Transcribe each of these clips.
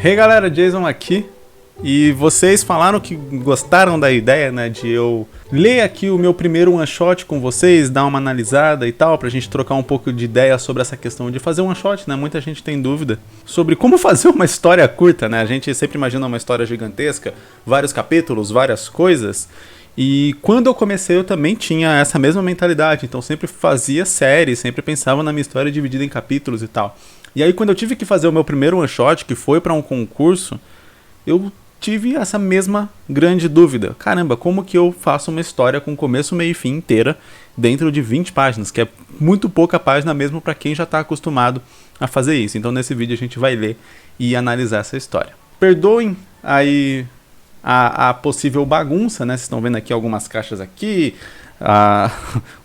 Hey galera, Jason aqui. E vocês falaram que gostaram da ideia, né, de eu ler aqui o meu primeiro one shot com vocês, dar uma analisada e tal, pra gente trocar um pouco de ideia sobre essa questão de fazer one shot, né? Muita gente tem dúvida sobre como fazer uma história curta, né? A gente sempre imagina uma história gigantesca, vários capítulos, várias coisas. E quando eu comecei eu também tinha essa mesma mentalidade, então sempre fazia série, sempre pensava na minha história dividida em capítulos e tal. E aí quando eu tive que fazer o meu primeiro one shot, que foi pra um concurso, eu tive essa mesma grande dúvida. Caramba, como que eu faço uma história com começo, meio e fim inteira dentro de 20 páginas, que é muito pouca página mesmo para quem já está acostumado a fazer isso. Então nesse vídeo a gente vai ler e analisar essa história. Perdoem aí a possível bagunça, né? Vocês estão vendo aqui algumas caixas aqui,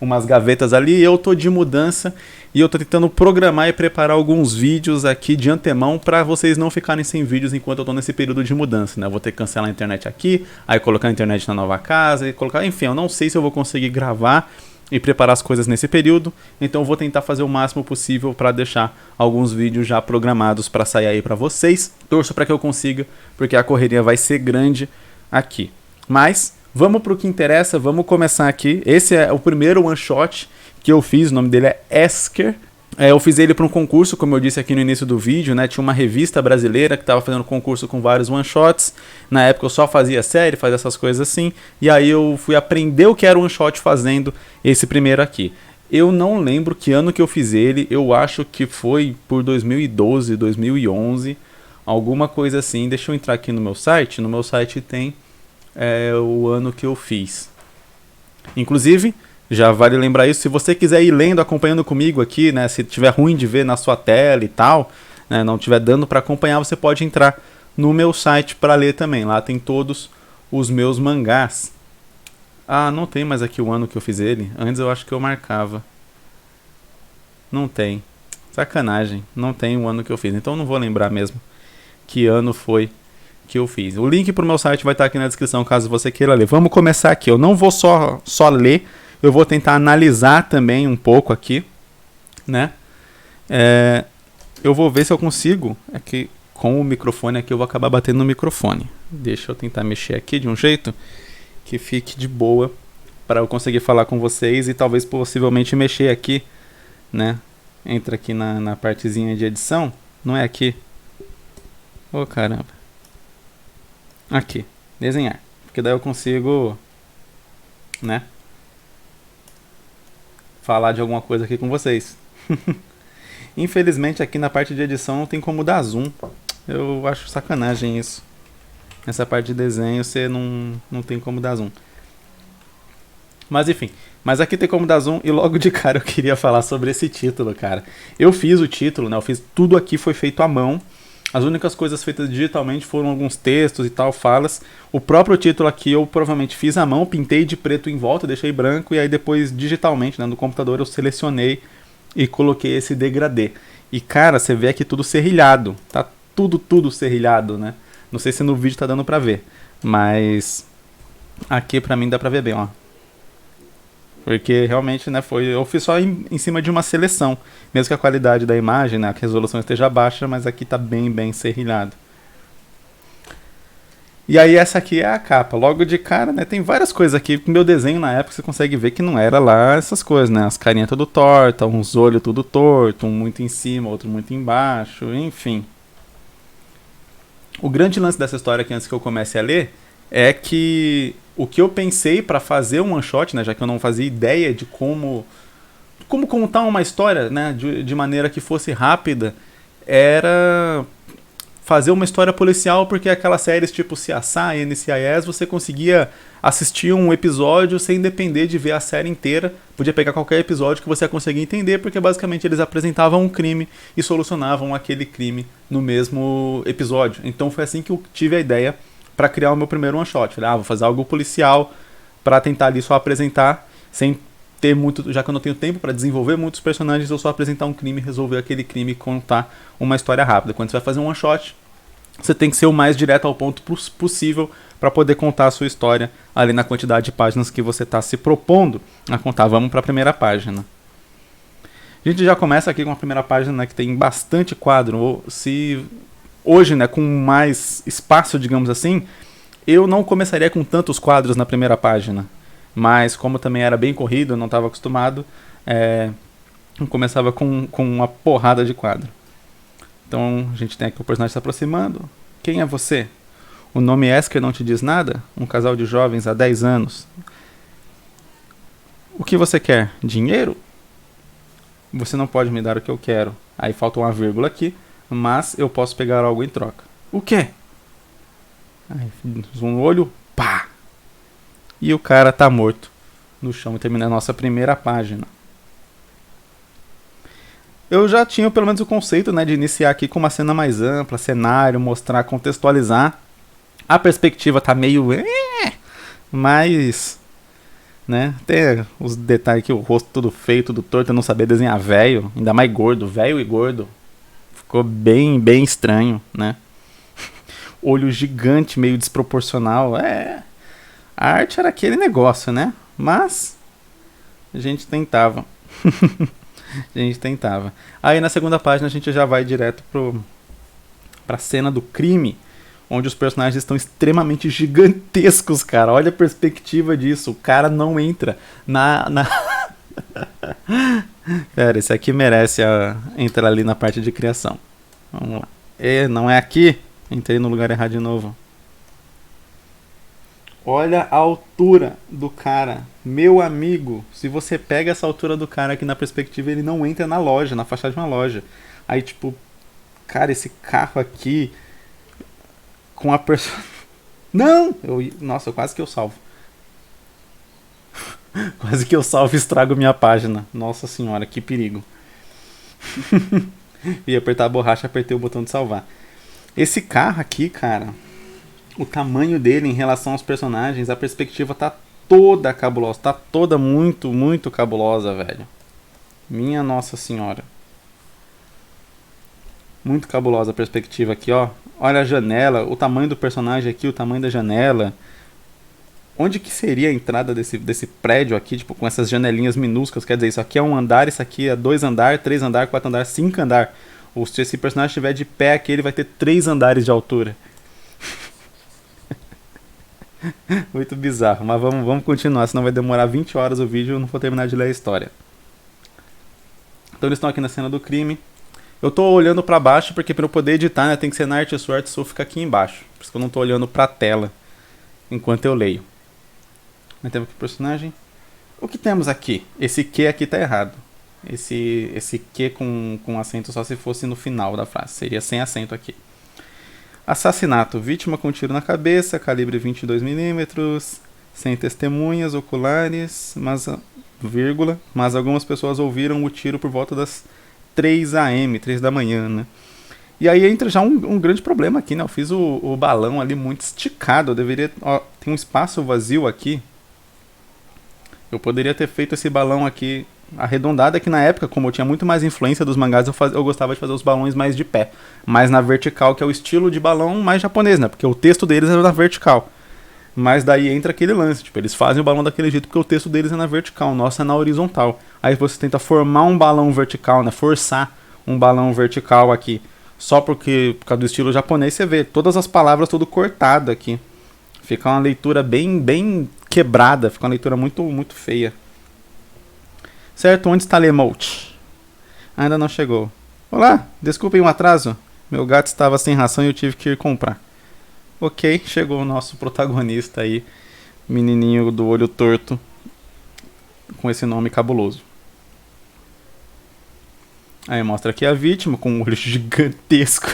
umas gavetas ali. Eu tô de mudança e eu tô tentando programar e preparar alguns vídeos aqui de antemão para vocês não ficarem sem vídeos enquanto eu tô nesse período de mudança, né? Eu vou ter que cancelar a internet aqui, aí colocar a internet na nova casa e colocar, enfim, eu não sei se eu vou conseguir gravar e preparar as coisas nesse período, então eu vou tentar fazer o máximo possível para deixar alguns vídeos já programados para sair aí para vocês. Torço para que eu consiga, porque a correria vai ser grande aqui. Mas vamos pro que interessa, vamos começar aqui. Esse é o primeiro one shot que eu fiz, o nome dele é Esker. Eu fiz ele para um concurso, como eu disse aqui no início do vídeo, né? Tinha uma revista brasileira que estava fazendo concurso com vários one-shots. Na época eu só fazia série, fazia essas coisas assim. E aí eu fui aprender o que era um one-shot fazendo esse primeiro aqui. Eu não lembro que ano que eu fiz ele, eu acho que foi por 2012, 2011, alguma coisa assim. Deixa eu entrar aqui no meu site. No meu site tem o ano que eu fiz. Inclusive, já vale lembrar isso, se você quiser ir lendo, acompanhando comigo aqui, né, se tiver ruim de ver na sua tela e tal, né, não tiver dando para acompanhar, você pode entrar no meu site para ler também. Lá tem todos os meus mangás. Ah, não tem mais aqui o ano que eu fiz ele. Antes eu acho que eu marcava. Não tem. Sacanagem, não tem o ano que eu fiz. Então não vou lembrar mesmo que ano foi que eu fiz. O link pro meu site vai estar aqui na descrição caso você queira ler. Vamos começar aqui. Eu não vou só ler. Eu vou tentar analisar também um pouco aqui, né? Eu vou ver se eu consigo. É que com o microfone aqui eu vou acabar batendo no microfone. Deixa eu tentar mexer aqui de um jeito que fique de boa para eu conseguir falar com vocês e talvez possivelmente mexer aqui, né? Entra aqui na partezinha de edição. Não é aqui. Oh, caramba. Aqui. Desenhar. Porque daí eu consigo, né? Falar de alguma coisa aqui com vocês. Infelizmente aqui na parte de edição não tem como dar zoom. Eu acho sacanagem isso. Nessa parte de desenho você não tem como dar zoom. Mas enfim, mas aqui tem como dar zoom e logo de cara eu queria falar sobre esse título, cara. Eu fiz o título, né? Eu fiz tudo aqui, foi feito à mão. As únicas coisas feitas digitalmente foram alguns textos e tal, falas. O próprio título aqui eu provavelmente fiz à mão, pintei de preto em volta, deixei branco e aí depois digitalmente, né, no computador eu selecionei e coloquei esse degradê. E cara, você vê aqui tudo serrilhado, tá tudo serrilhado, né? Não sei se no vídeo tá dando pra ver, mas aqui pra mim dá pra ver bem, ó. Porque realmente, né, eu fiz só em cima de uma seleção. Mesmo que a qualidade da imagem, né, a resolução esteja baixa, mas aqui tá bem serrilhado. E aí essa aqui é a capa. Logo de cara, né, tem várias coisas aqui. Meu desenho na época você consegue ver que não era lá essas coisas, né? As carinhas tudo tortas, uns olhos tudo torto, um muito em cima, outro muito embaixo, enfim. O grande lance dessa história aqui, antes que eu comece a ler, é que o que eu pensei para fazer um one shot, né, já que eu não fazia ideia de como contar uma história, né, de maneira que fosse rápida, era fazer uma história policial, porque aquelas séries tipo CSI, NCIS, você conseguia assistir um episódio sem depender de ver a série inteira, podia pegar qualquer episódio que você conseguia entender, porque basicamente eles apresentavam um crime e solucionavam aquele crime no mesmo episódio. Então foi assim que eu tive a ideia para criar o meu primeiro one shot. Falei, vou fazer algo policial para tentar ali só apresentar, sem ter muito, já que eu não tenho tempo para desenvolver muitos personagens, eu só apresentar um crime, resolver aquele crime e contar uma história rápida. Quando você vai fazer um one shot, você tem que ser o mais direto ao ponto possível para poder contar a sua história ali na quantidade de páginas que você está se propondo a contar. Vamos para a primeira página. A gente já começa aqui com a primeira página, né, que tem bastante quadro. Se hoje, né, com mais espaço, digamos assim, eu não começaria com tantos quadros na primeira página. Mas como também era bem corrido, eu não estava acostumado, eu começava com uma porrada de quadro. Então a gente tem aqui o personagem se aproximando. Quem é você? O nome Esker não te diz nada? Um casal de jovens há 10 anos. O que você quer? Dinheiro? Você não pode me dar o que eu quero. Aí falta uma vírgula aqui, mas eu posso pegar algo em troca. O quê? Aí zoom no olho, pá! E o cara tá morto no chão e termina a nossa primeira página. Eu já tinha pelo menos o conceito, né, de iniciar aqui com uma cena mais ampla, cenário, mostrar, contextualizar. A perspectiva tá meio... mas... né, tem os detalhes aqui, o rosto todo feio, tudo torto, eu não sabia desenhar velho, ainda mais gordo, velho e gordo. Ficou bem, bem estranho, né? Olho gigante, meio desproporcional. A arte era aquele negócio, né? Mas a gente tentava. A gente tentava. Aí na segunda página a gente já vai direto pra cena do crime, onde os personagens estão extremamente gigantescos, cara. Olha a perspectiva disso. O cara não entra na... Pera, esse aqui merece entrar ali na parte de criação. Vamos lá. Não é aqui? Entrei no lugar errado de novo. Olha a altura do cara. Meu amigo, se você pega essa altura do cara aqui na perspectiva, ele não entra na loja, na fachada de uma loja. Aí, tipo, cara, esse carro aqui com a pessoa... Não! Nossa, quase que eu salvo. Quase que eu salvo e estrago minha página. Nossa senhora, que perigo. Ia apertar a borracha, apertei o botão de salvar. Esse carro aqui, cara, o tamanho dele em relação aos personagens, a perspectiva tá toda cabulosa. Tá toda muito, muito cabulosa, velho. Minha nossa senhora. Muito cabulosa a perspectiva aqui, ó. Olha a janela, o tamanho do personagem aqui, o tamanho da janela. Onde que seria a entrada desse prédio aqui, tipo, com essas janelinhas minúsculas? Quer dizer, isso aqui é um andar, isso aqui é 2 andar, 3 andar, 4 andar, 5 andar. Ou se esse personagem estiver de pé aqui, ele vai ter 3 andares de altura. Muito bizarro, mas vamos continuar, senão vai demorar 20 horas o vídeo e eu não vou terminar de ler a história. Então eles estão aqui na cena do crime. Eu tô olhando pra baixo porque para eu poder editar, né, tem que ser na Artist Source, só fica aqui embaixo. Por isso que eu não tô olhando pra tela enquanto eu leio. Aí temos aqui o personagem. O que temos aqui? Esse que aqui tá errado. Esse que com acento só se fosse no final da frase. Seria sem acento aqui. Assassinato. Vítima com tiro na cabeça, calibre 22mm, sem testemunhas oculares, mas algumas pessoas ouviram o tiro por volta das 3 AM, 3 da manhã, né? E aí entra já um grande problema aqui, né? Eu fiz o balão ali muito esticado. Eu deveria... Ó, tem um espaço vazio aqui. Eu poderia ter feito esse balão aqui arredondado. É que na época, como eu tinha muito mais influência dos mangás, eu gostava de fazer os balões mais de pé. Mais na vertical, que é o estilo de balão mais japonês, né? Porque o texto deles é na vertical. Mas daí entra aquele lance, tipo, eles fazem o balão daquele jeito porque o texto deles é na vertical, o nosso é na horizontal. Aí você tenta formar um balão vertical, né? Forçar um balão vertical aqui. Só por causa do estilo japonês, você vê todas as palavras tudo cortado aqui. Fica uma leitura bem, bem quebrada, fica uma leitura muito, muito feia. Certo, onde está Lemote? Ainda não chegou. Olá, desculpem o atraso. Meu gato estava sem ração e eu tive que ir comprar. Ok, chegou o nosso protagonista aí, menininho do olho torto, com esse nome cabuloso. Aí mostra aqui a vítima com um olho gigantesco.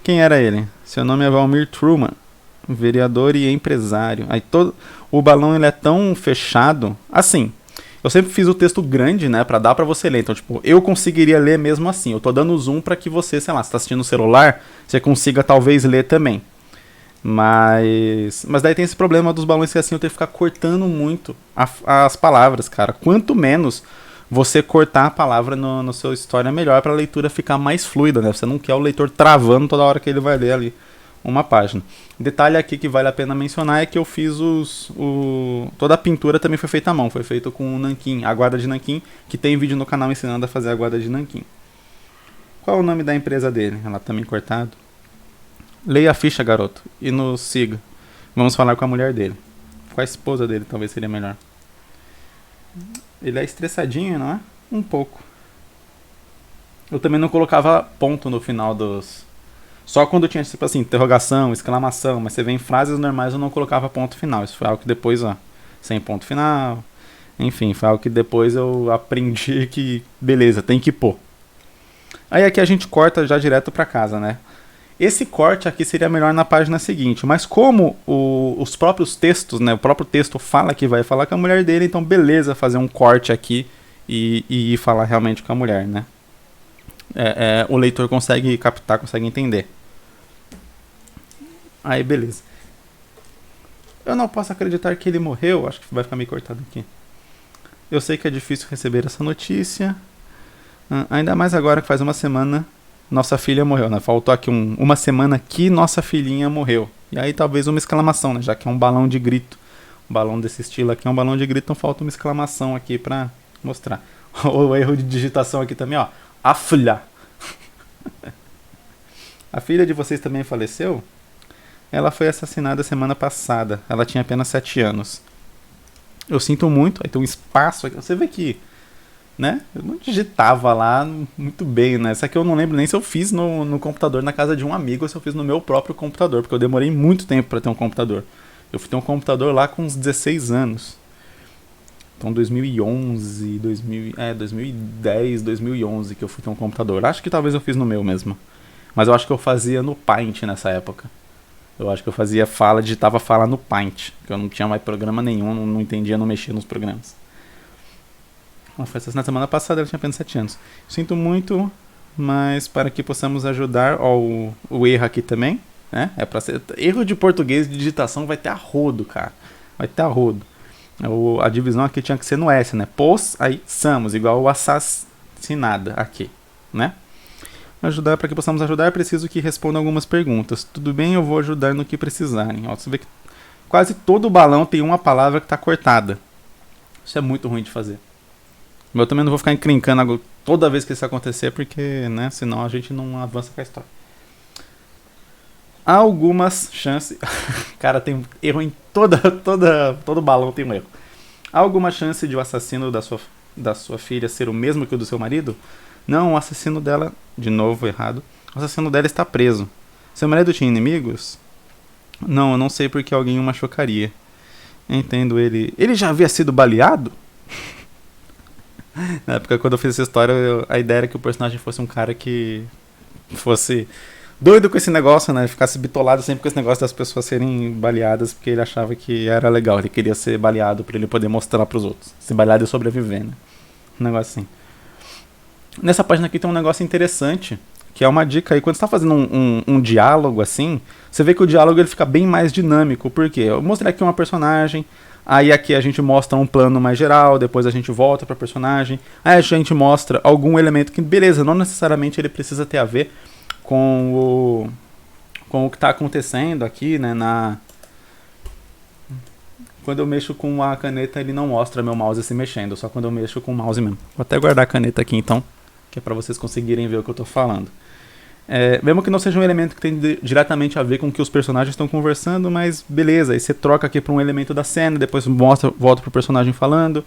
Quem era ele? Seu nome é Valmir Truman, vereador e empresário. Aí todo o balão ele é tão fechado, assim. Eu sempre fiz o texto grande, né, pra dar pra você ler. Então, tipo, eu conseguiria ler mesmo assim. Eu tô dando zoom pra que você, sei lá, se tá assistindo no celular, você consiga talvez ler também. Mas daí tem esse problema dos balões que assim eu tenho que ficar cortando muito as palavras, cara. Quanto menos você cortar a palavra no seu história, melhor pra leitura ficar mais fluida, né? Você não quer o leitor travando toda hora que ele vai ler ali uma página. Detalhe aqui que vale a pena mencionar é que eu fiz toda a pintura também foi feita à mão, foi feito com o nanquim, a guarda de nanquim, que tem vídeo no canal ensinando a fazer a guarda de nanquim. Qual é o nome da empresa dele? Ela também cortado. Leia a ficha, garoto, e nos siga. Vamos falar com a mulher dele. Com a esposa dele, talvez seria melhor. Ele é estressadinho, não é? Um pouco. Eu também não colocava ponto no final dos... Só quando tinha, tipo assim, interrogação, exclamação. Mas você vê em frases normais eu não colocava ponto final. Isso foi algo que depois, ó, sem ponto final. Enfim, foi algo que depois eu aprendi que, beleza, tem que pôr. Aí aqui a gente corta já direto pra casa, né? Esse corte aqui seria melhor na página seguinte. Mas como os próprios textos, né? O próprio texto fala que vai falar com a mulher dele. Então beleza fazer um corte aqui e falar realmente com a mulher, né? O leitor consegue captar, consegue entender. Aí beleza. Eu não posso acreditar que ele morreu. Acho que vai ficar meio cortado aqui. Eu sei que é difícil receber essa notícia. Ainda mais agora que faz uma semana nossa filha morreu, né? Faltou aqui uma semana que nossa filhinha morreu. E aí talvez uma exclamação, né? Já que é um balão de grito. Um balão desse estilo aqui é um balão de grito, então falta uma exclamação aqui pra mostrar. O erro de digitação aqui também, ó. A filha. A filha de vocês também faleceu? Ela foi assassinada semana passada. Ela tinha apenas 7 anos. Eu sinto muito. Aí tem um espaço aqui. Você vê que, né? Eu não digitava lá muito bem, né? Isso aqui eu não lembro nem se eu fiz no computador na casa de um amigo ou se eu fiz no meu próprio computador. Porque eu demorei muito tempo para ter um computador. Eu fui ter um computador lá com uns 16 anos. Então 2011, 2010, 2011 que eu fui ter um computador. Acho que talvez eu fiz no meu mesmo. Mas eu acho que eu fazia no Paint nessa época. Eu acho que eu fazia digitava fala no Paint. Porque eu não tinha mais programa nenhum, não entendia, não mexia nos programas. Ela foi assassinada semana passada, ela tinha apenas 7 anos. Sinto muito, mas para que possamos ajudar, ó, o erro aqui também, né? É pra ser, erro de português de digitação vai ter a rodo, cara. Vai ter a rodo. A divisão aqui tinha que ser no S, né? Pos, aí, samos, igual o assassinada aqui, né? Ajudar, para que possamos ajudar, preciso que respondam algumas perguntas. Tudo bem, eu vou ajudar no que precisarem. Ó, você vê que quase todo o balão tem uma palavra que está cortada. Isso é muito ruim de fazer. Mas eu também não vou ficar encrencando toda vez que isso acontecer, porque, né, senão a gente não avança com a história. Há algumas chances... Cara, tem erro em todo balão tem um erro. Há alguma chance de o assassino da sua filha ser o mesmo que o do seu marido? Não, o assassino dela... De novo, errado. O assassino dela está preso. Seu marido tinha inimigos? Não, eu não sei porque alguém o machucaria. Entendo ele... Ele já havia sido baleado? Na época, quando eu fiz essa história, a ideia era que o personagem fosse um cara que fosse doido com esse negócio, né? Ficasse bitolado sempre com esse negócio das pessoas serem baleadas, porque ele achava que era legal. Ele queria ser baleado pra ele poder mostrar pros outros. Ser baleado e sobreviver, né? Um negócio assim. Nessa página aqui tem um negócio interessante, que é uma dica aí. Quando você tá fazendo um diálogo assim, você vê que o diálogo ele fica bem mais dinâmico. Por quê? Eu mostrei aqui uma personagem... Aí aqui a gente mostra um plano mais geral, depois a gente volta para personagem. Aí a gente mostra algum elemento que, beleza, não necessariamente ele precisa ter a ver com o que está acontecendo aqui, né? Quando eu mexo com a caneta, ele não mostra meu mouse se mexendo, só quando eu mexo com o mouse mesmo. Vou até guardar a caneta aqui então, que é para vocês conseguirem ver o que eu estou falando. Mesmo que não seja um elemento que tem diretamente a ver com o que os personagens estão conversando, mas beleza, aí você troca aqui para um elemento da cena, depois volta pro personagem falando,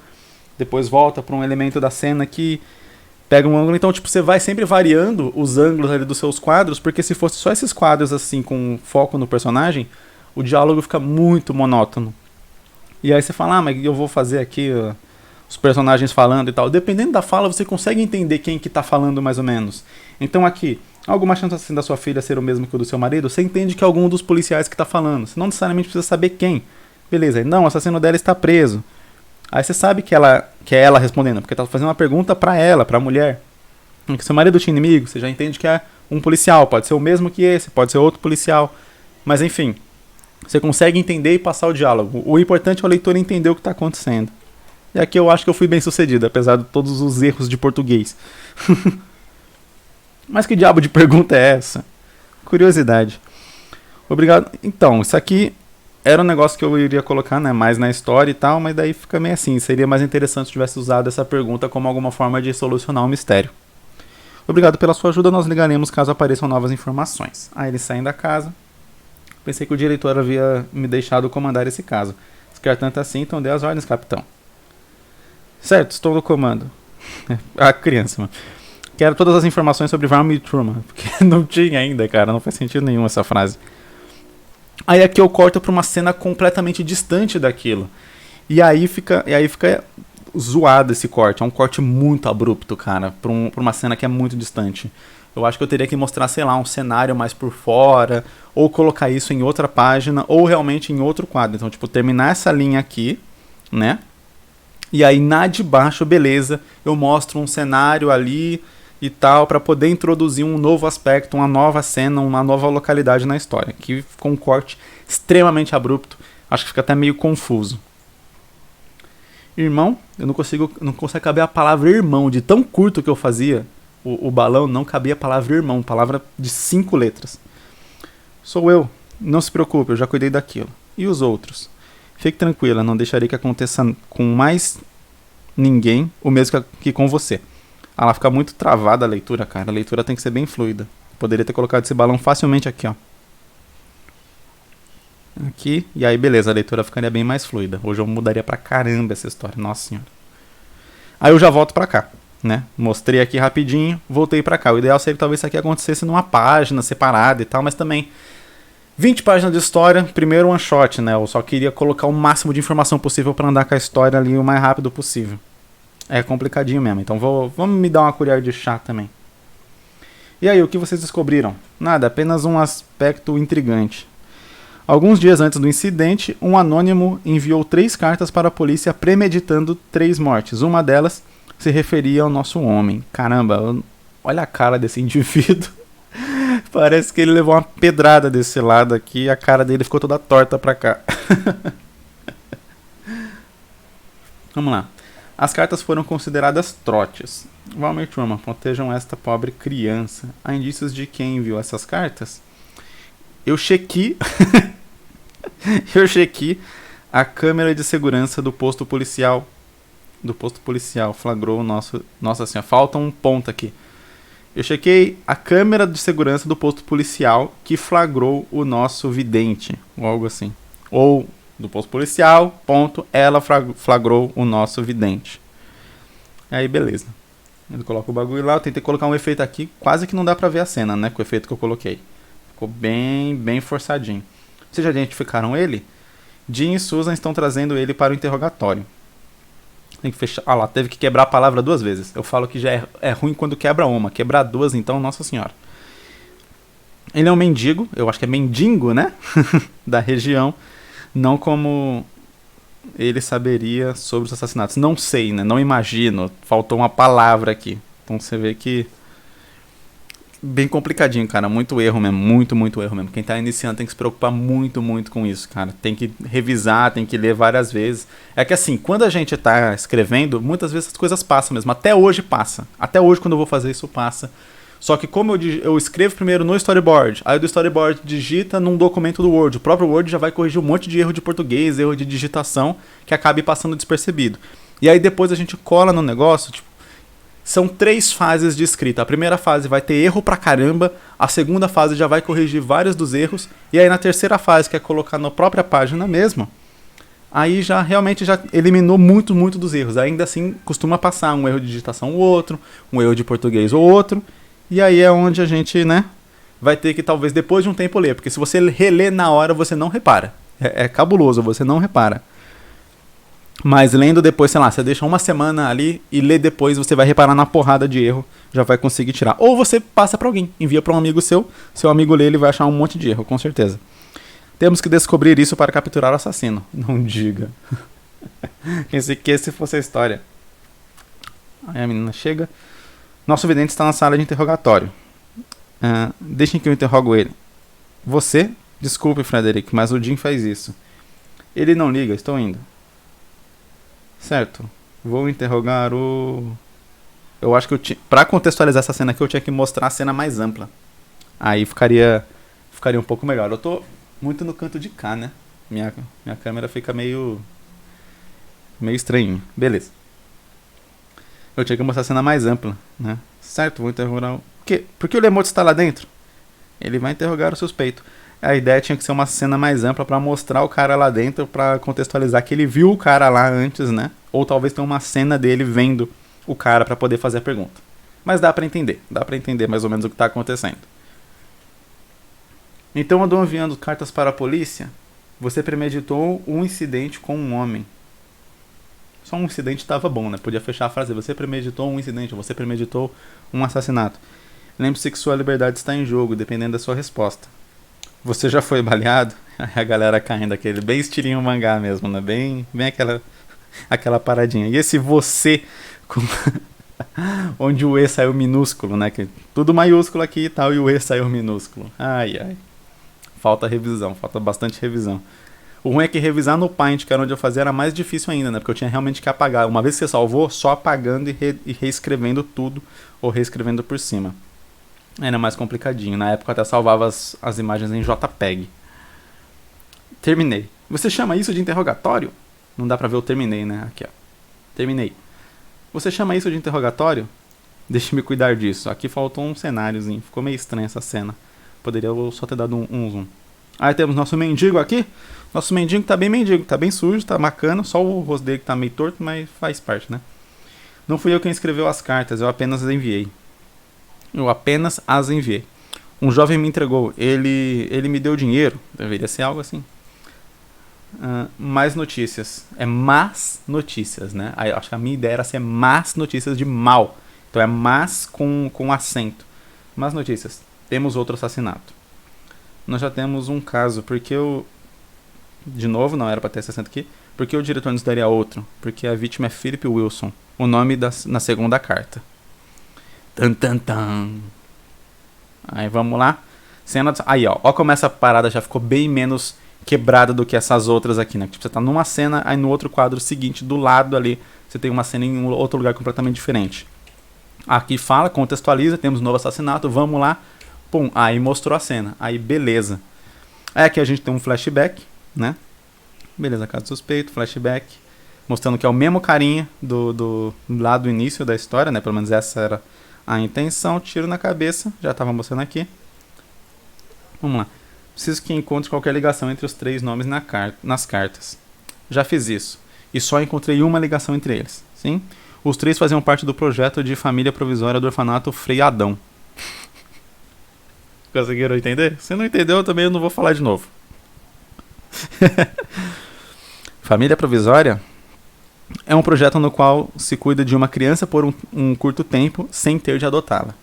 depois volta para um elemento da cena que pega um ângulo. Então, tipo, você vai sempre variando os ângulos ali dos seus quadros, porque se fosse só esses quadros assim, com foco no personagem, o diálogo fica muito monótono. E aí você fala, mas eu vou fazer aqui os personagens falando e tal. Dependendo da fala, você consegue entender quem que tá falando mais ou menos. Então aqui... Alguma chance assim da sua filha ser o mesmo que o do seu marido? Você entende que é algum dos policiais que está falando. Você não necessariamente precisa saber quem. Beleza, não, o assassino dela está preso. Aí você sabe que é ela respondendo, porque está fazendo uma pergunta para ela, para a mulher. Que seu marido tinha inimigo, você já entende que é um policial. Pode ser o mesmo que esse, pode ser outro policial. Mas enfim, você consegue entender e passar o diálogo. O importante é o leitor entender o que está acontecendo. E aqui eu acho que eu fui bem sucedido, apesar de todos os erros de português. Mas que diabo de pergunta é essa? Curiosidade. Obrigado. Então, isso aqui era um negócio que eu iria colocar, né, mais na história e tal, mas daí fica meio assim. Seria mais interessante se tivesse usado essa pergunta como alguma forma de solucionar um mistério. Obrigado pela sua ajuda, nós ligaremos caso apareçam novas informações. Aí eles saem da casa. Pensei que o diretor havia me deixado comandar esse caso. Se quer tanto assim, então dê as ordens, capitão. Certo, estou no comando. A criança, mano. Quero todas as informações sobre Varmy Truman. Porque não tinha ainda, cara. Não faz sentido nenhum essa frase. Aí aqui eu corto pra uma cena completamente distante daquilo. E aí fica zoado esse corte. É um corte muito abrupto, cara. Pra uma cena que é muito distante. Eu acho que eu teria que mostrar, sei lá, um cenário mais por fora. Ou colocar isso em outra página. Ou realmente em outro quadro. Então, tipo, terminar essa linha aqui, né? E aí na de baixo, beleza, eu mostro um cenário ali e tal, pra poder introduzir um novo aspecto, uma nova cena, uma nova localidade na história. Que ficou um corte extremamente abrupto. Acho que fica até meio confuso. Irmão, eu não consigo caber a palavra irmão. De tão curto que eu fazia o balão, não cabia a palavra irmão. Palavra de 5 letras. Sou eu. Não se preocupe, eu já cuidei daquilo. E os outros? Fique tranquila, não deixarei que aconteça com mais ninguém o mesmo que com você. Ela fica muito travada a leitura, cara. A leitura tem que ser bem fluida. Poderia ter colocado esse balão facilmente aqui, ó. Aqui, e aí beleza, a leitura ficaria bem mais fluida. Hoje eu mudaria pra caramba essa história, nossa senhora. Aí eu já volto pra cá, né? Mostrei aqui rapidinho, voltei pra cá. O ideal seria que talvez isso aqui acontecesse numa página separada e tal, mas também 20 páginas de história, primeiro one shot, né? Eu só queria colocar o máximo de informação possível pra andar com a história ali o mais rápido possível. É complicadinho mesmo, então vamos me dar uma colher de chá também. E aí, o que vocês descobriram? Nada, apenas um aspecto intrigante. Alguns dias antes do incidente, um anônimo enviou 3 cartas para a polícia premeditando 3 mortes. Uma delas se referia ao nosso homem. Caramba, olha a cara desse indivíduo. Parece que ele levou uma pedrada desse lado aqui e a cara dele ficou toda torta pra cá. Vamos lá. As cartas foram consideradas trotes. Varmy Truman, protejam esta pobre criança. Há indícios de quem enviou essas cartas? Eu chequei a câmera de segurança do posto policial. Flagrou o nosso... Nossa senhora, falta um ponto aqui. Eu chequei a câmera de segurança do posto policial que flagrou o nosso vidente. Ou algo assim. Ou do posto policial, ponto, ela flagrou o nosso vidente. Aí beleza. Ele coloca o bagulho lá, eu tentei colocar um efeito aqui, quase que não dá pra ver a cena, né, com o efeito que eu coloquei. Ficou bem forçadinho. Vocês já identificaram ele? Jim e Susan estão trazendo ele para o interrogatório. Tem que fechar. Ah lá, teve que quebrar a palavra 2 vezes. Eu falo que já é ruim quando quebra uma. Quebrar 2, então, nossa senhora. Ele é um mendigo, eu acho que é mendigo, né? Da região. Não como ele saberia sobre os assassinatos. Não sei, né? Não imagino. Faltou uma palavra aqui. Então você vê que... Bem complicadinho, cara. Muito erro mesmo. Muito erro mesmo. Quem tá iniciando tem que se preocupar muito com isso, cara. Tem que revisar, tem que ler várias vezes. É que assim, quando a gente tá escrevendo, muitas vezes as coisas passam mesmo. Até hoje passa. Até hoje, quando eu vou fazer isso, passa. Só que como eu escrevo primeiro no storyboard, aí do storyboard digita num documento do Word. O próprio Word já vai corrigir um monte de erro de português, erro de digitação, que acabe passando despercebido. E aí depois a gente cola no negócio, tipo, são 3 fases de escrita. A primeira fase vai ter erro pra caramba, a segunda fase já vai corrigir vários dos erros, e aí na terceira fase, que é colocar na própria página mesmo, aí já realmente já eliminou muito dos erros. Ainda assim, costuma passar um erro de digitação ou outro, um erro de português ou outro, e aí é onde a gente, né, vai ter que talvez depois de um tempo ler, porque se você reler na hora, você não repara. É cabuloso, você não repara. Mas lendo depois, sei lá, você deixa uma semana ali e lê depois, você vai reparar na porrada de erro, já vai conseguir tirar. Ou você passa pra alguém, envia pra um amigo seu amigo lê, ele vai achar um monte de erro, com certeza. Temos que descobrir isso para capturar o assassino. Não diga. Pensei que esse fosse a história. Aí a menina chega. Nosso vidente está na sala de interrogatório. Deixem que eu interrogo ele. Você? Desculpe, Frederick, mas o Jim faz isso. Ele não liga, estou indo. Certo. Vou interrogar o... Eu acho que pra contextualizar essa cena aqui, eu tinha que mostrar a cena mais ampla. Aí ficaria um pouco melhor. Eu tô muito no canto de cá, né? Minha câmera fica meio estranhinha. Beleza. Eu tinha que mostrar a cena mais ampla, né? Certo, vou interrogar... Por que o Lemoto está lá dentro? Ele vai interrogar o suspeito. A ideia tinha que ser uma cena mais ampla pra mostrar o cara lá dentro, pra contextualizar que ele viu o cara lá antes, né? Ou talvez tenha uma cena dele vendo o cara pra poder fazer a pergunta. Mas dá pra entender mais ou menos o que tá acontecendo. Então andou enviando cartas para a polícia. Você premeditou um incidente com um homem. Só um incidente estava bom, né? Podia fechar a frase. Você premeditou um incidente, você premeditou um assassinato. Lembre-se que sua liberdade está em jogo, dependendo da sua resposta. Você já foi baleado? Aí a galera caindo aquele, bem estilinho mangá mesmo, né? Bem aquela paradinha. E esse você, com onde o E saiu minúsculo, né? Que tudo maiúsculo aqui e tal, e o E saiu minúsculo. Ai, ai. Falta revisão, falta bastante revisão. O ruim é que revisar no Paint, que era onde eu fazia, era mais difícil ainda, né? Porque eu tinha realmente que apagar. Uma vez que você salvou, só apagando e reescrevendo tudo, ou reescrevendo por cima. Era mais complicadinho. Na época eu até salvava as imagens em JPEG. Terminei. Você chama isso de interrogatório? Não dá pra ver o terminei, né? Aqui, ó. Terminei. Você chama isso de interrogatório? Deixe-me cuidar disso. Aqui faltou um cenáriozinho. Ficou meio estranha essa cena. Poderia só ter dado um zoom. Aí temos nosso mendigo aqui. Nosso mendigo tá bem sujo, tá bacana. Só o rosto dele que tá meio torto, mas faz parte, né? Não fui eu quem escreveu as cartas, eu apenas as enviei. Um jovem me entregou, ele me deu dinheiro. Deveria ser algo assim. Mais notícias. É más notícias, né? Aí, acho que a minha ideia era ser más notícias de mal. Então é más com acento. Más notícias. Temos outro assassinato. Nós já temos um caso, porque eu... De novo, não era pra ter esse acento aqui. Porque o diretor nos daria outro? Porque a vítima é Philip Wilson. O nome na segunda carta. Tan, tan, tan. Aí vamos lá. Cena... Aí, ó como essa parada já ficou bem menos quebrada do que essas outras aqui, né? Tipo, você tá numa cena, aí no outro quadro seguinte, do lado ali, você tem uma cena em um outro lugar completamente diferente. Aqui fala, contextualiza, temos um novo assassinato, vamos lá. Pum, aí mostrou a cena. Aí beleza. Aí aqui a gente tem um flashback, né? Beleza, caso suspeito, flashback. Mostrando que é o mesmo carinha lá do início da história, né? Pelo menos essa era a intenção. Tiro na cabeça, já estava mostrando aqui. Vamos lá. Preciso que encontre qualquer ligação entre os 3 nomes nas cartas. Já fiz isso. E só encontrei uma ligação entre eles. Sim? Os 3 faziam parte do projeto de família provisória do orfanato Frei Adão. Conseguiram entender? Se não entendeu, eu também não vou falar de novo. Família provisória é um projeto no qual se cuida de uma criança por um curto tempo sem ter de adotá-la.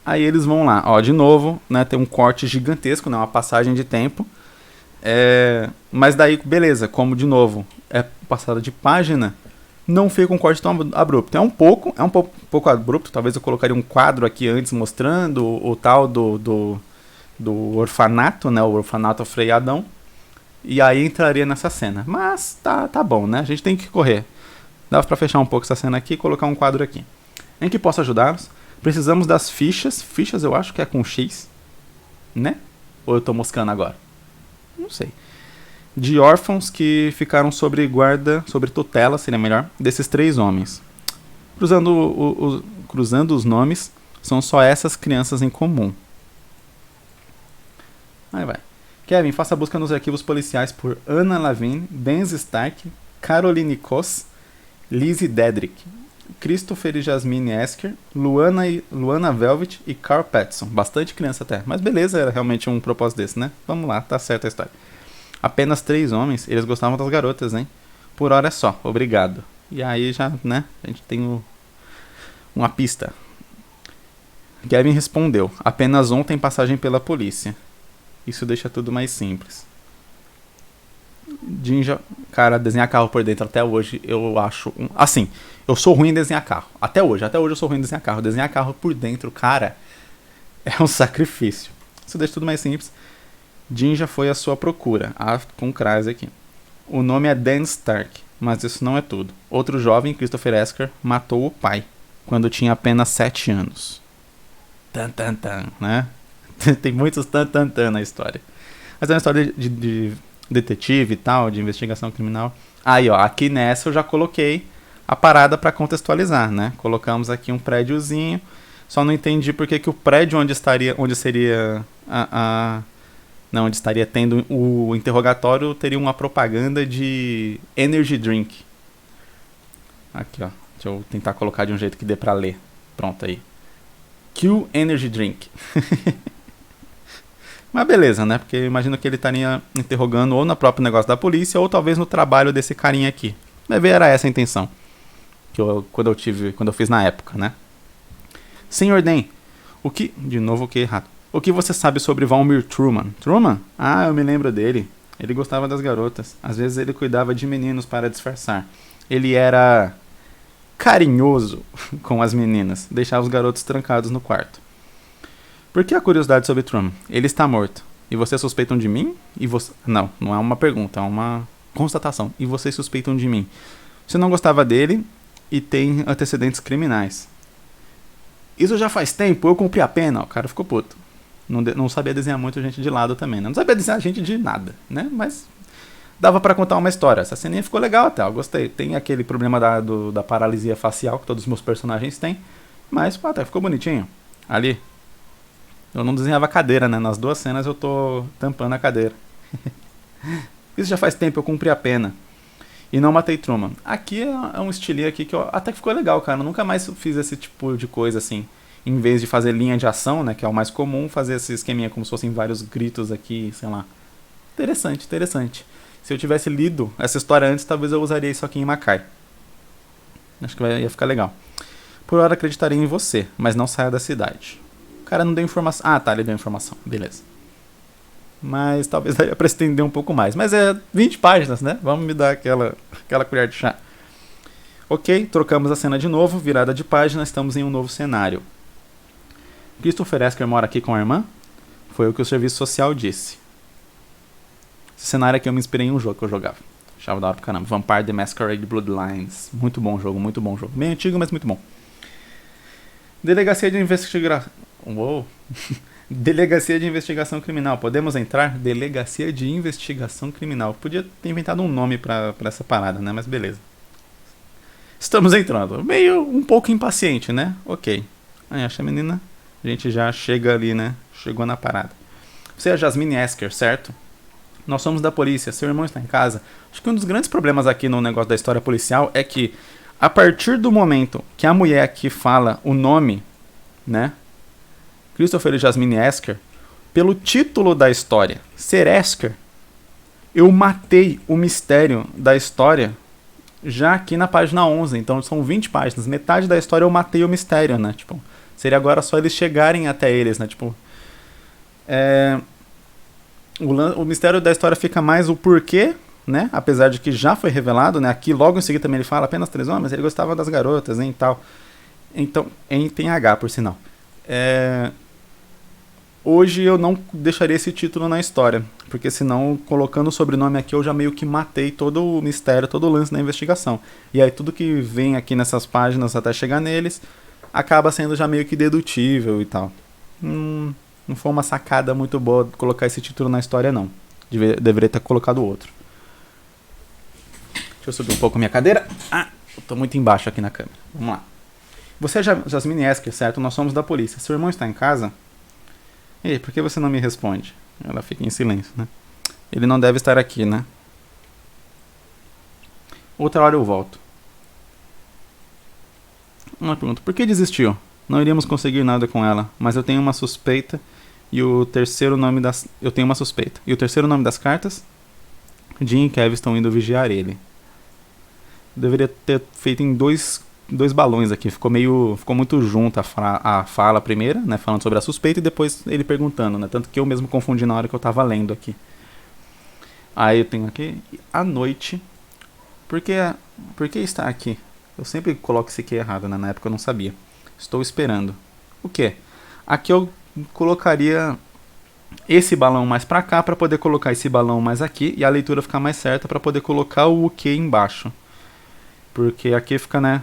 Aí eles vão lá, ó, de novo, né, tem um corte gigantesco, né, uma passagem de tempo. Mas daí, beleza, como de novo é passada de página, não fica um corte tão abrupto. É um pouco abrupto, talvez eu colocaria um quadro aqui antes mostrando o tal do orfanato, né, o orfanato Frei Adão. E aí entraria nessa cena. Mas tá bom, né? A gente tem que correr. Dá pra fechar um pouco essa cena aqui e colocar um quadro aqui. Em que posso ajudá-los? Precisamos das fichas. Fichas eu acho que é com X. Né? Ou eu tô moscando agora? Não sei. De órfãos que ficaram sob guarda, sobre tutela, seria melhor, desses 3 homens. Cruzando os nomes, são só essas crianças em comum. Aí vai. Kevin, faça a busca nos arquivos policiais por Anna Lavin, Benz Stark, Caroline Koss, Lizzie Dedrick, Christopher e Jasmine Esker, Luana Velvet e Carl Pattinson. Bastante criança até, mas beleza, era realmente um propósito desse, né? Vamos lá, tá certa a história. Apenas 3 homens, eles gostavam das garotas, hein? Por hora é só, obrigado. E aí já, né, a gente tem uma pista. Kevin respondeu, apenas ontem passagem pela polícia. Isso deixa tudo mais simples. Jinja, cara, desenhar carro por dentro até hoje eu acho... Assim, eu sou ruim em desenhar carro. Até hoje eu sou ruim em desenhar carro. Desenhar carro por dentro, cara, é um sacrifício. Isso deixa tudo mais simples. Jinja foi à sua procura. Com crase aqui. O nome é Dan Stark, mas isso não é tudo. Outro jovem, Christopher Esker, matou o pai quando tinha apenas 7 anos. Tan, tan, tan, né? Tem muitos tan na história. Mas é uma história de detetive e tal, de investigação criminal. Aí, ó, aqui nessa eu já coloquei a parada para contextualizar, né? Colocamos aqui um prédiozinho, só não entendi porque que o prédio onde seria onde estaria tendo o interrogatório teria uma propaganda de energy drink. Aqui, ó. Deixa eu tentar colocar de um jeito que dê pra ler. Pronto aí. Q Energy Drink. Mas beleza, né? Porque eu imagino que ele estaria interrogando ou no próprio negócio da polícia ou talvez no trabalho desse carinha aqui. Deve era essa a intenção. Quando eu fiz na época, né? Senhor Dan, de novo o que errado. O que você sabe sobre Valmir Truman? Truman? Ah, eu me lembro dele. Ele gostava das garotas. Às vezes ele cuidava de meninos para disfarçar. Ele era carinhoso com as meninas. Deixava os garotos trancados no quarto. Por que a curiosidade sobre Truman? Ele está morto. E vocês suspeitam de mim? Não é uma pergunta, é uma constatação. E vocês suspeitam de mim? Você não gostava dele e tem antecedentes criminais. Isso já faz tempo, eu cumpri a pena. O cara ficou puto. Não sabia desenhar muito gente de lado também, né? Não sabia desenhar gente de nada, né? Mas dava pra contar uma história. Essa ceninha ficou legal até, eu gostei. Tem aquele problema da paralisia facial que todos os meus personagens têm. Mas até ficou bonitinho. Ali. Eu não desenhava cadeira, né? Nas duas cenas eu tô tampando a cadeira. Isso já faz tempo, eu cumpri a pena. E não matei Truman. Aqui é um estilinho aqui que até que ficou legal, cara. Eu nunca mais fiz esse tipo de coisa assim. Em vez de fazer linha de ação, né? Que é o mais comum, fazer esse esqueminha como se fossem vários gritos aqui, sei lá. Interessante, interessante. Se eu tivesse lido essa história antes, talvez eu usaria isso aqui em Makai. Acho que ia ficar legal. Por hora acreditarei em você, mas não saia da cidade. O cara não deu informação. Ah, tá, ele deu informação. Beleza. Mas talvez daria pra estender um pouco mais. Mas é 20 páginas, né? Vamos me dar aquela colher de chá. Ok, trocamos a cena de novo, virada de página, estamos em um novo cenário. Christopher Esker mora aqui com a irmã? Foi o que o serviço social disse. Esse cenário aqui eu me inspirei em um jogo que eu jogava. Achava da hora pra caramba. Vampire the Masquerade Bloodlines. Muito bom jogo, muito bom jogo. Bem antigo, mas muito bom. Delegacia de investigação... Uou! Delegacia de Investigação Criminal. Podemos entrar? Delegacia de Investigação Criminal. Podia ter inventado um nome pra essa parada, né? Mas beleza. Estamos entrando. Meio um pouco impaciente, né? Ok. Aí acha a menina. A gente já chega ali, né? Chegou na parada. Você é a Jasmine Esker, certo? Nós somos da polícia. Seu irmão está em casa. Acho que um dos grandes problemas aqui no negócio da história policial é que a partir do momento que a mulher aqui fala o nome, né? Christopher e Jasmine Esker, pelo título da história, ser Esker, eu matei o mistério da história já aqui na página 11. Então são 20 páginas. Metade da história eu matei o mistério, né? Tipo, seria agora só eles chegarem até eles, né? Tipo, o mistério da história fica mais o porquê, né? Apesar de que já foi revelado, né? Aqui logo em seguida também ele fala apenas 3 homens, ele gostava das garotas, né? E tal. Então, tem H, por sinal. Hoje eu não deixaria esse título na história, porque senão, colocando o sobrenome aqui, eu já meio que matei todo o mistério, todo o lance da investigação. E aí tudo que vem aqui nessas páginas até chegar neles, acaba sendo já meio que dedutível e tal. Não foi uma sacada muito boa colocar esse título na história, não. Deveria ter colocado outro. Deixa eu subir um pouco minha cadeira. Eu tô muito embaixo aqui na câmera. Vamos lá. Você é Jasmine Esker, certo? Nós somos da polícia. Seu irmão está em casa? Ei, por que você não me responde? Ela fica em silêncio, né? Ele não deve estar aqui, né? Outra hora eu volto. Uma pergunta. Por que desistiu? Não iríamos conseguir nada com ela, mas eu tenho uma suspeita e o terceiro nome das... Eu tenho uma suspeita. E o terceiro nome das cartas? Jim e Kevin estão indo vigiar ele. Eu deveria ter feito em dois balões aqui. Ficou muito junto a fala primeira, né? Falando sobre a suspeita e depois ele perguntando, né? Tanto que eu mesmo confundi na hora que eu tava lendo aqui. Aí eu tenho aqui... À noite... Por que está aqui? Eu sempre coloco esse aqui errado, né? Na época eu não sabia. Estou esperando. O quê? Aqui eu colocaria esse balão mais pra cá pra poder colocar esse balão mais aqui e a leitura ficar mais certa pra poder colocar o que embaixo. Porque aqui fica, né?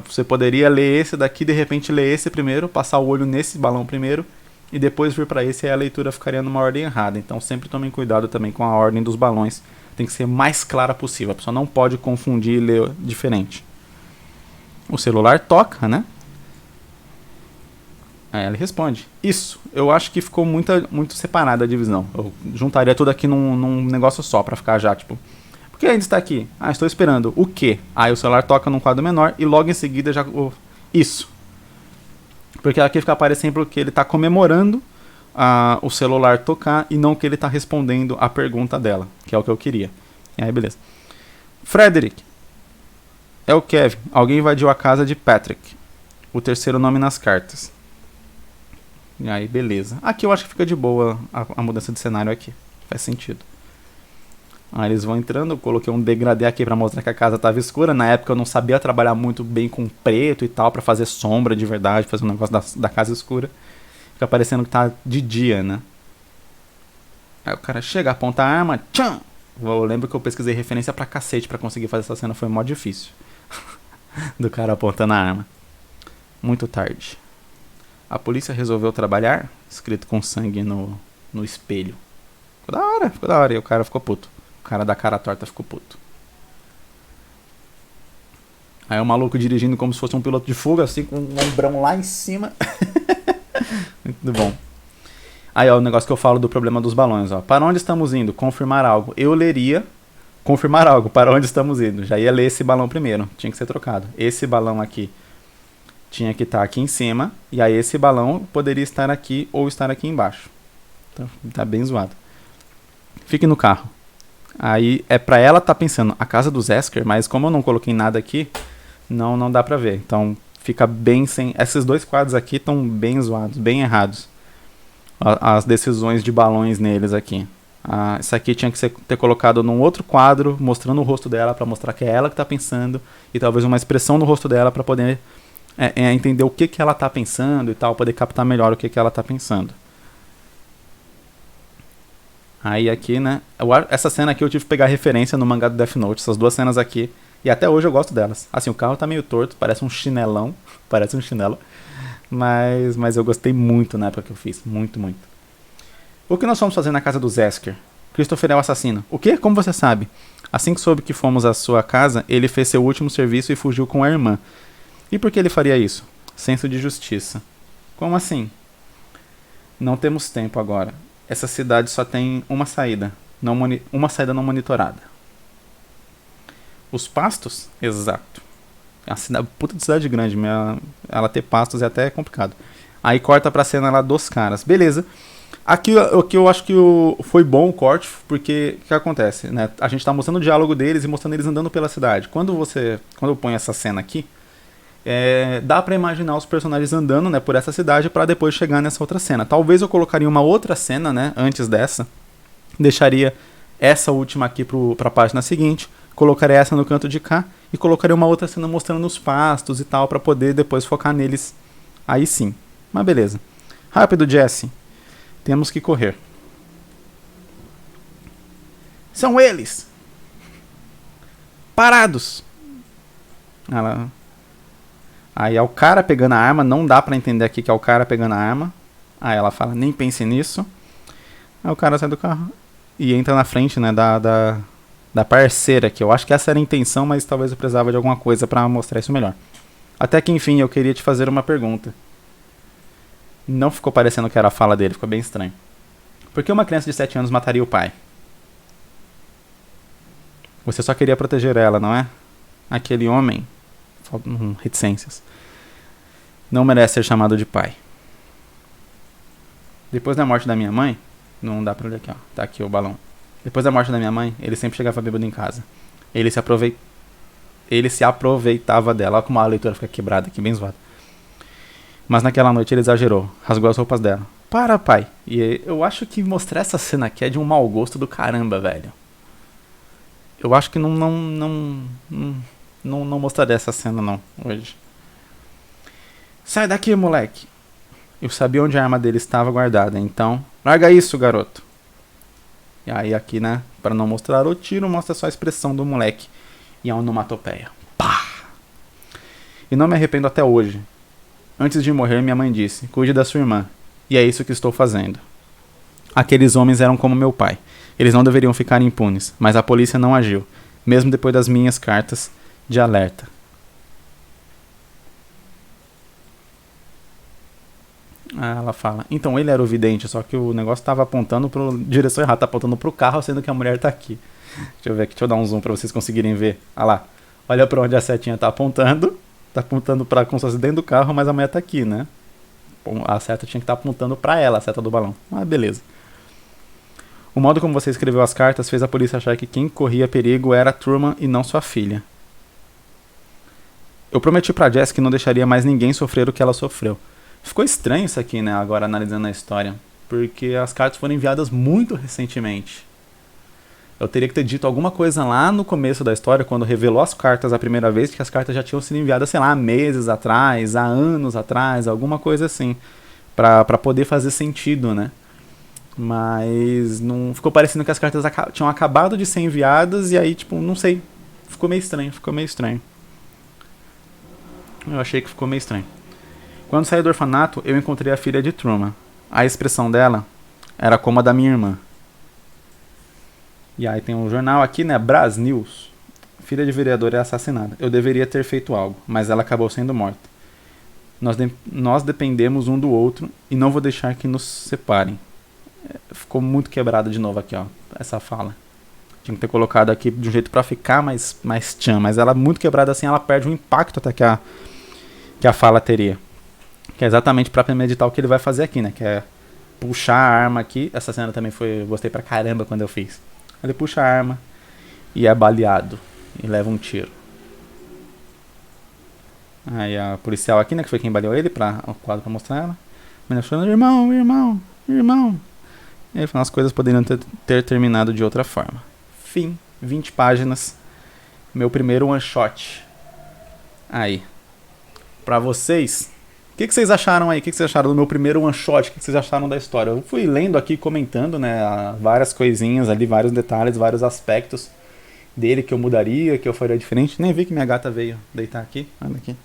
Você poderia ler esse daqui, de repente ler esse primeiro, passar o olho nesse balão primeiro e depois vir pra esse e a leitura ficaria numa ordem errada. Então sempre tomem cuidado também com a ordem dos balões. Tem que ser mais clara possível. A pessoa não pode confundir e ler diferente. O celular toca, né? Aí ele responde. Isso, eu acho que ficou muito separada a divisão. Eu juntaria tudo aqui num negócio só pra ficar já, tipo... Por que ainda está aqui? Ah, estou esperando. O quê? Aí o celular toca num quadro menor e logo em seguida já... Isso. Porque aqui fica aparecendo que ele está comemorando o celular tocar e não que ele está respondendo a pergunta dela, que é o que eu queria. E aí, beleza. Frederick. É o Kevin. Alguém invadiu a casa de Patrick. O terceiro nome nas cartas. E aí, beleza. Aqui eu acho que fica de boa a mudança de cenário aqui. Faz sentido. Aí eles vão entrando, eu coloquei um degradê aqui pra mostrar que a casa tava escura. Na época eu não sabia trabalhar muito bem com preto e tal, pra fazer sombra de verdade, fazer um negócio da casa escura. Fica parecendo que tá de dia, né? Aí o cara chega, aponta a arma, tchan! Eu lembro que eu pesquisei referência pra cacete pra conseguir fazer essa cena, foi mó difícil. Do cara apontando a arma. Muito tarde. A polícia resolveu trabalhar, escrito com sangue no espelho. Ficou da hora, e o cara ficou puto. O cara da cara torta ficou puto. Aí o maluco dirigindo como se fosse um piloto de fuga, assim, com um ombrão lá em cima. Muito bom. Aí, ó, o negócio que eu falo do problema dos balões, ó. Para onde estamos indo? Confirmar algo. Eu leria confirmar algo. Para onde estamos indo? Já ia ler esse balão primeiro. Tinha que ser trocado. Esse balão aqui tinha que estar aqui em cima. E aí esse balão poderia estar aqui ou estar aqui embaixo. Então, tá bem zoado. Fique no carro. Aí é pra ela tá pensando, a casa do Zesker, mas como eu não coloquei nada aqui, não dá pra ver. Então fica bem sem... Esses dois quadros aqui estão bem zoados, bem errados. As decisões de balões neles aqui. Isso aqui tinha que ter colocado num outro quadro, mostrando o rosto dela, pra mostrar que é ela que tá pensando. E talvez uma expressão no rosto dela pra poder entender o que ela tá pensando e tal, poder captar melhor o que ela tá pensando. Aí aqui, né, essa cena aqui eu tive que pegar referência no mangá do Death Note, essas duas cenas aqui, e até hoje eu gosto delas. Assim, o carro tá meio torto, parece um chinelão, parece um chinelo, mas eu gostei muito na época que eu fiz, muito, muito. O que nós fomos fazer na casa do Zesker? Christopher é o assassino. O quê? Como você sabe? Assim que soube que fomos à sua casa, ele fez seu último serviço e fugiu com a irmã. E por que ele faria isso? Senso de justiça. Como assim? Não temos tempo agora. Essa cidade só tem uma saída uma saída não monitorada. Os pastos? Exato. Puta de cidade grande, ela ter pastos é até complicado. Aí corta pra cena lá dos caras. Beleza. Aqui eu acho que foi bom o corte, porque o que acontece, né? A gente tá mostrando o diálogo deles e mostrando eles andando pela cidade. Quando eu ponho essa cena aqui, dá pra imaginar os personagens andando, né, por essa cidade pra depois chegar nessa outra cena. Talvez eu colocaria uma outra cena, né, antes dessa. Deixaria essa última aqui pra página seguinte. Colocaria essa no canto de cá. E colocaria uma outra cena mostrando os pastos e tal, pra poder depois focar neles. Aí sim. Mas beleza. Rápido, Jesse. Temos que correr. São eles! Parados! Aí é o cara pegando a arma, não dá pra entender aqui que é o cara pegando a arma. Aí ela fala, nem pense nisso. Aí o cara sai do carro e entra na frente, né, da parceira, que eu acho que essa era a intenção, mas talvez eu precisava de alguma coisa pra mostrar isso melhor. Até que enfim, eu queria te fazer uma pergunta. Não ficou parecendo que era a fala dele, ficou bem estranho. Por que uma criança de 7 anos mataria o pai? Você só queria proteger ela, não é? Aquele homem... reticências. Não merece ser chamado de pai. Depois da morte da minha mãe... Não dá pra ler aqui, ó. Tá aqui o balão. Depois da morte da minha mãe, ele sempre chegava bêbado em casa. Ele se aproveitava dela. Olha como a leitura fica quebrada aqui, bem zoada. Mas naquela noite ele exagerou. Rasgou as roupas dela. Para, pai. E eu acho que mostrar essa cena aqui é de um mau gosto do caramba, velho. Eu acho que não mostraria essa cena não, hoje. Sai daqui, moleque. Eu sabia onde a arma dele estava guardada, então... Larga isso, garoto. E aí aqui, né, para não mostrar o tiro, mostra só a expressão do moleque. E a onomatopeia. Pá! E não me arrependo até hoje. Antes de morrer, minha mãe disse, cuide da sua irmã. E é isso que estou fazendo. Aqueles homens eram como meu pai. Eles não deveriam ficar impunes, mas a polícia não agiu, mesmo depois das minhas cartas de alerta. Aí ela fala, então ele era o vidente, só que o negócio tava apontando pra direção errada, tá apontando pro carro, sendo que a mulher tá aqui. Deixa eu ver aqui, deixa eu dar um zoom pra vocês conseguirem ver. Olha lá, olha pra onde a setinha tá apontando pra como se fosse dentro do carro, mas a mulher tá aqui, né? Bom, a seta tinha que estar apontando pra ela, a seta do balão. Ah, beleza. O modo como você escreveu as cartas fez a polícia achar que quem corria perigo era Truman e não sua filha. Eu prometi pra Jess que não deixaria mais ninguém sofrer o que ela sofreu. Ficou estranho isso aqui, né, agora analisando a história, porque as cartas foram enviadas muito recentemente. Eu teria que ter dito alguma coisa lá no começo da história, quando revelou as cartas a primeira vez, que as cartas já tinham sido enviadas, sei lá, há meses atrás, há anos atrás, alguma coisa assim, pra poder fazer sentido, né? Mas não ficou parecendo que as cartas tinham acabado de ser enviadas e aí, tipo, não sei, ficou meio estranho. Eu achei que ficou meio estranho. Quando saí do orfanato, eu encontrei a filha de Truman. A expressão dela era como a da minha irmã. E aí tem um jornal aqui, né? Brás News. Filha de vereador é assassinada. Eu deveria ter feito algo, mas ela acabou sendo morta. Nós dependemos um do outro e não vou deixar que nos separem. Ficou muito quebrado de novo aqui, ó. Essa fala. Tinha que ter colocado aqui de um jeito pra ficar mais tchan. Mas ela muito quebrada assim, ela perde o impacto até que a fala teria. Que é exatamente pra premeditar o que ele vai fazer aqui, né? Que é puxar a arma aqui. Essa cena também foi... Gostei pra caramba quando eu fiz. Ele puxa a arma e é baleado. E leva um tiro. Aí a policial aqui, né? Que foi quem baleou ele, o quadro pra mostrar ela. A menina falando, irmão. E aí as coisas poderiam ter terminado de outra forma. Fim. 20 páginas. Meu primeiro one shot. Aí. Pra vocês... O que vocês acharam aí? O que vocês acharam do meu primeiro one shot? O que vocês acharam da história? Eu fui lendo aqui, comentando, né, várias coisinhas ali, vários detalhes, vários aspectos dele que eu mudaria, que eu faria diferente. Nem vi que minha gata veio deitar aqui. Olha aqui.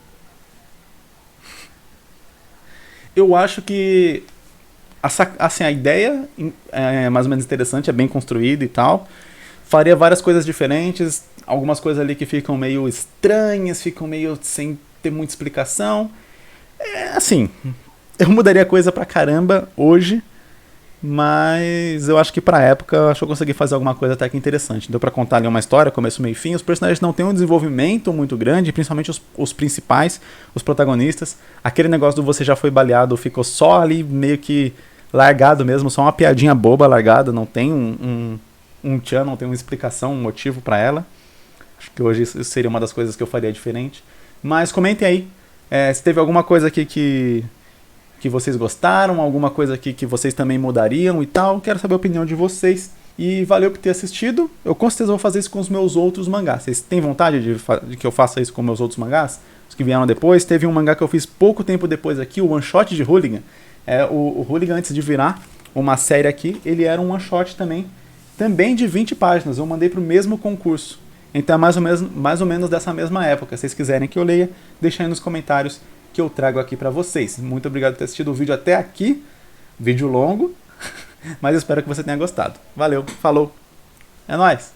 Eu acho que assim, a ideia é mais ou menos interessante, é bem construída e tal. Faria várias coisas diferentes, algumas coisas ali que ficam meio estranhas, ficam meio sem ter muita explicação. Assim, eu mudaria coisa pra caramba hoje, mas eu acho que pra época eu acho que eu consegui fazer alguma coisa até que interessante. Deu pra contar ali uma história, começo, meio e fim. Os personagens não têm um desenvolvimento muito grande, principalmente os principais, os protagonistas. Aquele negócio do você já foi baleado ficou só ali meio que largado mesmo, só uma piadinha boba largada, não tem um tchan, não tem uma explicação, um motivo pra ela. Acho que hoje isso seria uma das coisas que eu faria diferente. Mas comentem aí. Se teve alguma coisa aqui que vocês gostaram, alguma coisa aqui que vocês também mudariam e tal, quero saber a opinião de vocês. E valeu por ter assistido. Eu com certeza vou fazer isso com os meus outros mangás. Vocês têm vontade de que eu faça isso com meus outros mangás? Os que vieram depois. Teve um mangá que eu fiz pouco tempo depois aqui, o One Shot de Hooligan. O Hooligan, antes de virar uma série aqui, ele era um one shot também de 20 páginas. Eu mandei pro mesmo concurso. Então é mais ou menos dessa mesma época. Se vocês quiserem que eu leia, deixa aí nos comentários que eu trago aqui pra vocês. Muito obrigado por ter assistido o vídeo até aqui. Vídeo longo, mas espero que você tenha gostado. Valeu, falou, é nóis!